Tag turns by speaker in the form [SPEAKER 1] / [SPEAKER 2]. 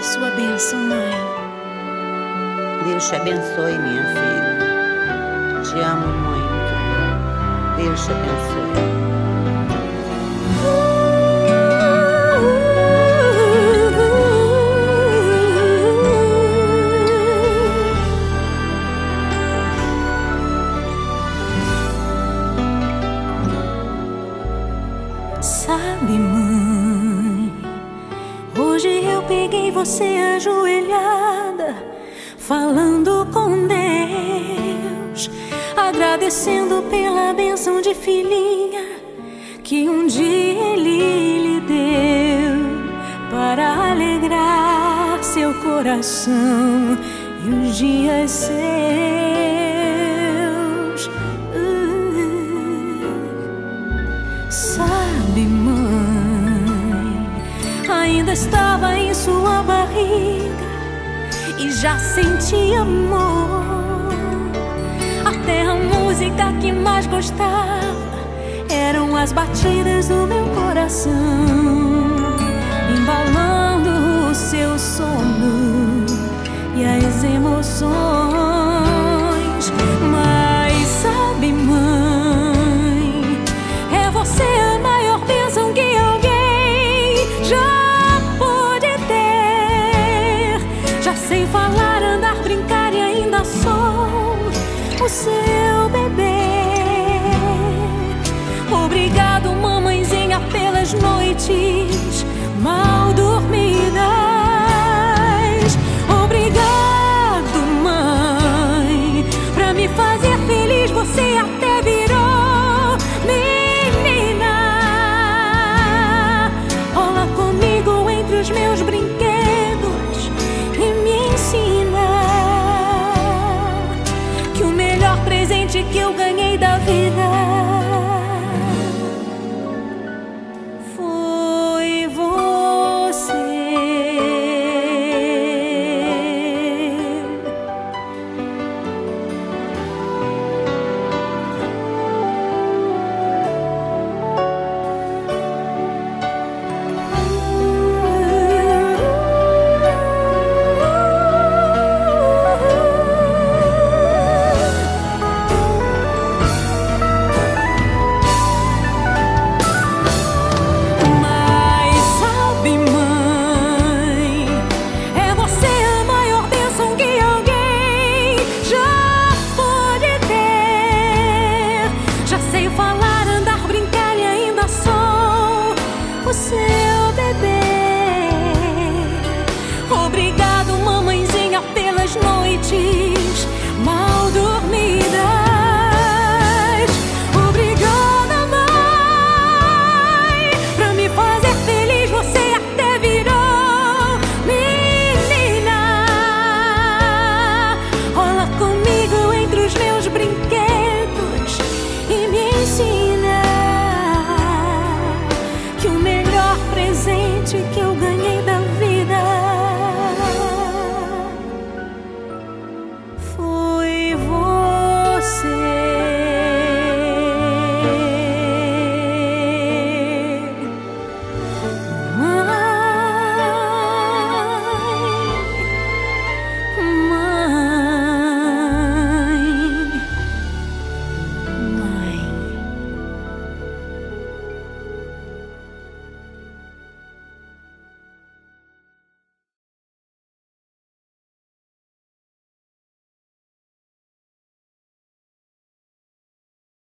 [SPEAKER 1] sua bênção, mãe.
[SPEAKER 2] Deus te abençoe, minha filha. Te amo muito. Deus te abençoe.
[SPEAKER 1] Sabe, mãe, hoje eu peguei você ajoelhada, falando com Deus, agradecendo pela bênção de filhinha que um dia Ele lhe deu, para alegrar seu coração e os dias seus. Sabe, mãe, ainda estava em sua barriga e já sentia amor. Até a música que mais gostava eram as batidas do meu coração, embalando o seu sono e as emoções. Mas sabe, mãe, é você a maior bênção que alguém já pôde ter. Já sei falar, andar, brincar e ainda sou o seu bebê. Obrigado, mamãezinha, pelas noites